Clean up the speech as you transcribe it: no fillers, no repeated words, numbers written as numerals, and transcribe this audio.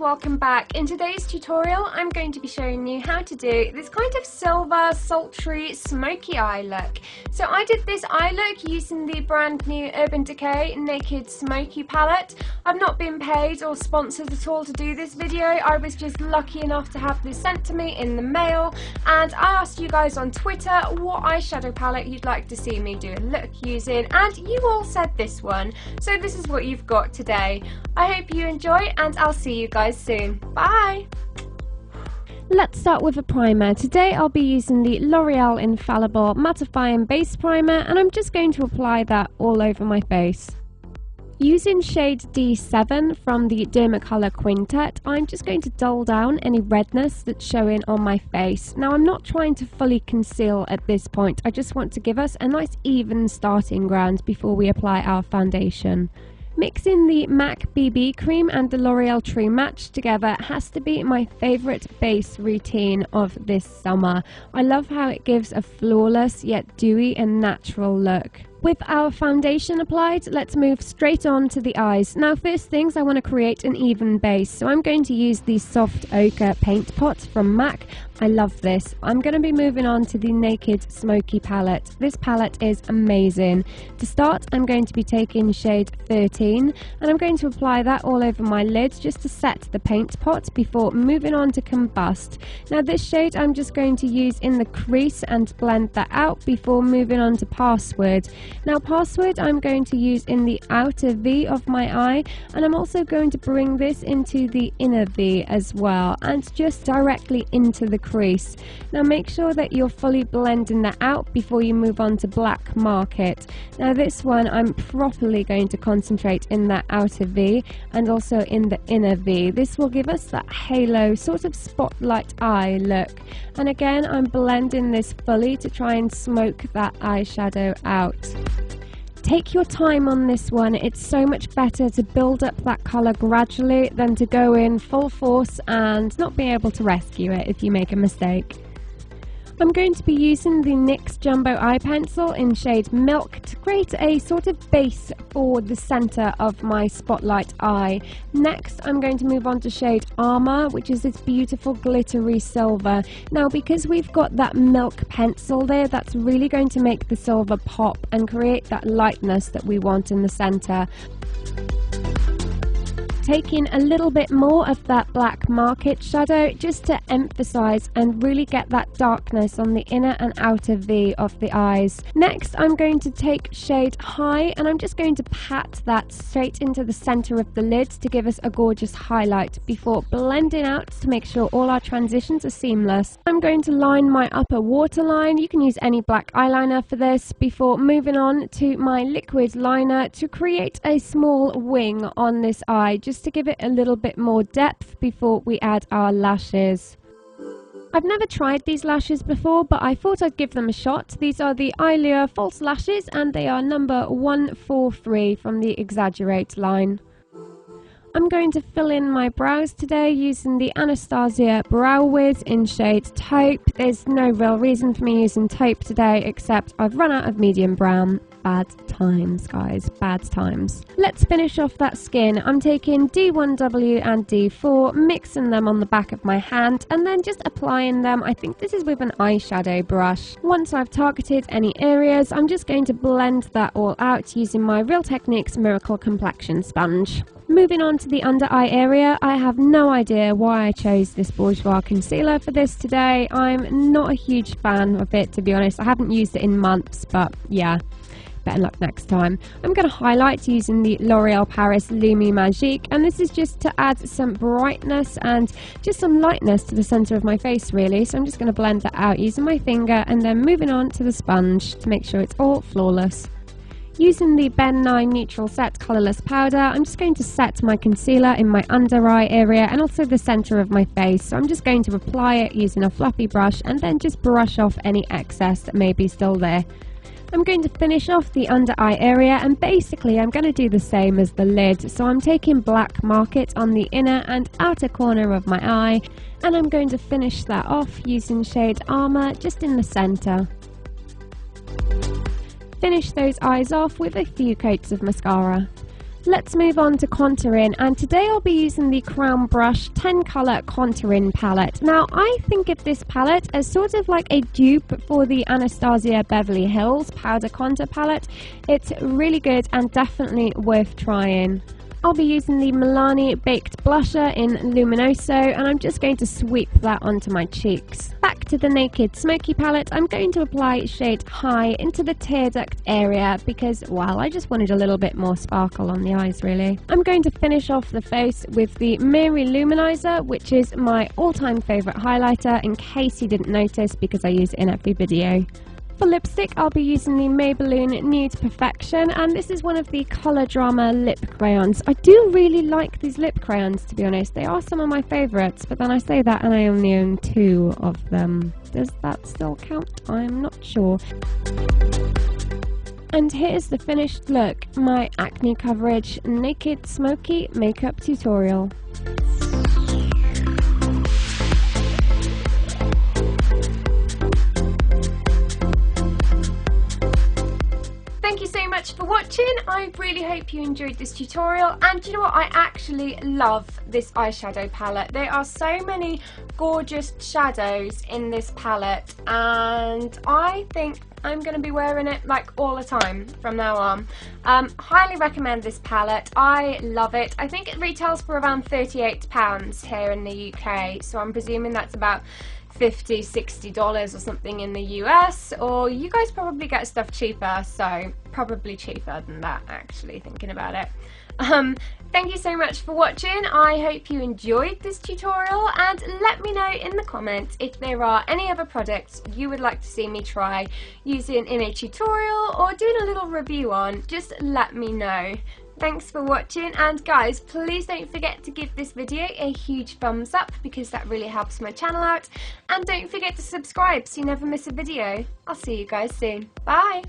welcome back. In today's tutorial I'm going to be showing you how to do this kind of silver, sultry, smoky eye look. So I did this eye look using the brand new Urban Decay Naked Smoky palette. I've not been paid or sponsored at all to do this video. I was just lucky enough to have this sent to me in the mail, and I asked you guys on Twitter what eyeshadow palette you'd like to see me do a look using, and you all said this one. So this is what you've got today. I hope you enjoy, and I'll see you guys soon. Bye! Let's start with a primer. Today I'll be using the L'Oreal Infallible Mattifying Base Primer, and I'm just going to apply that all over my face. Using shade D7 from the Dermacolor Quintet, I'm just going to dull down any redness that's showing on my face. Now, I'm not trying to fully conceal at this point. I just want to give us a nice even starting ground before we apply our foundation. Mixing the MAC BB cream and the L'Oreal True Match together has to be my favourite base routine of this summer. I love how it gives a flawless yet dewy and natural look. With our foundation applied, let's move straight on to the eyes. Now, first things, I want to create an even base, so I'm going to use the Soft Ochre paint pot from MAC. I love this. I'm going to be moving on to the Naked Smoky palette. This palette is amazing. To start, I'm going to be taking shade 13, and I'm going to apply that all over my lid just to set the paint pot before moving on to Combust. Now, this shade I'm just going to use in the crease and blend that out before moving on to Password. Now, Password I'm going to use in the outer V of my eye, and I'm also going to bring this into the inner V as well, and just directly into the crease. Now, make sure that you're fully blending that out before you move on to Black Market. Now, this one I'm properly going to concentrate in that outer V and also in the inner V. This will give us that halo sort of spotlight eye look. And again, I'm blending this fully to try and smoke that eyeshadow out. Take your time on this one. It's so much better to build up that colour gradually than to go in full force and not be able to rescue it if you make a mistake. I'm going to be using the NYX Jumbo Eye Pencil in shade Milk to create a sort of base for the centre of my spotlight eye. Next, I'm going to move on to shade Armour, which is this beautiful glittery silver. Now, because we've got that milk pencil there, that's really going to make the silver pop and create that lightness that we want in the centre. Taking a little bit more of that Black Market shadow just to emphasize and really get that darkness on the inner and outer V of the eyes. Next, I'm going to take shade High, and I'm just going to pat that straight into the center of the lid to give us a gorgeous highlight before blending out to make sure all our transitions are seamless. I'm going to line my upper waterline. You can use any black eyeliner for this before moving on to my liquid liner to create a small wing on this eye, just to give it a little bit more depth before we add our lashes. I've never tried these lashes before, but I thought I'd give them a shot. These are the Eyelure False Lashes, and they are number 143 from the Exaggerate line. I'm going to fill in my brows today using the Anastasia Brow Wiz in shade Taupe. There's no real reason for me using taupe today, except I've run out of medium brown. Bad times, guys, bad times. Let's finish off that skin. I'm taking D1W and D4, mixing them on the back of my hand, and then just applying them. I think this is with an eyeshadow brush. Once I've targeted any areas, I'm just going to blend that all out using my Real Techniques Miracle Complexion Sponge. Moving on to the under eye area, I have no idea why I chose this Bourjois concealer for this today. I'm not a huge fan of it, to be honest. I haven't used it in months, but yeah, better luck next time. I'm going to highlight using the L'Oreal Paris Lumi Magique, and this is just to add some brightness and just some lightness to the centre of my face, really. So I'm just going to blend that out using my finger and then moving on to the sponge to make sure it's all flawless. Using the Ben 9 Neutral Set Colourless Powder, I'm just going to set my concealer in my under eye area and also the centre of my face. So I'm just going to apply it using a fluffy brush and then just brush off any excess that may be still there. I'm going to finish off the under eye area, and basically I'm going to do the same as the lid. So I'm taking Black Market on the inner and outer corner of my eye, and I'm going to finish that off using shade Armour just in the centre. Finish those eyes off with a few coats of mascara. Let's move on to contouring, and today I'll be using the Crown Brush 10 colour contouring palette. Now I think of this palette as sort of like a dupe for the Anastasia Beverly Hills powder contour palette. It's really good and definitely worth trying. I'll be using the Milani Baked Blusher in Luminoso, and I'm just going to sweep that onto my cheeks. Back to the Naked Smoky palette, I'm going to apply shade High into the tear duct area because, well, I just wanted a little bit more sparkle on the eyes really. I'm going to finish off the face with the Miri Luminizer, which is my all-time favourite highlighter, in case you didn't notice because I use it in every video. For lipstick, I'll be using the Maybelline Nude Perfection, and this is one of the Colour Drama lip crayons. I do really like these lip crayons, to be honest. They are some of my favourites, but then I say that and I only own 2 of them. Does that still count? I'm not sure. And here's the finished look, my acne coverage Naked Smoky makeup tutorial. Thank you so much for watching. I really hope you enjoyed this tutorial, and you know what, I actually love this eyeshadow palette. There are so many gorgeous shadows in this palette, and I think I'm going to be wearing it like all the time from now on. Highly recommend this palette. I love it. I think it retails for around £38 here in the UK, so I'm presuming that's about $50, $60 or something in the US, or you guys probably get stuff cheaper, so probably cheaper than that actually, thinking about it. Thank you so much for watching. I hope you enjoyed this tutorial, and let me know in the comments if there are any other products you would like to see me try using in a tutorial or doing a little review on. Just let me know. Thanks for watching, and guys, please don't forget to give this video a huge thumbs up because that really helps my channel out, and don't forget to subscribe so you never miss a video. I'll see you guys soon. Bye!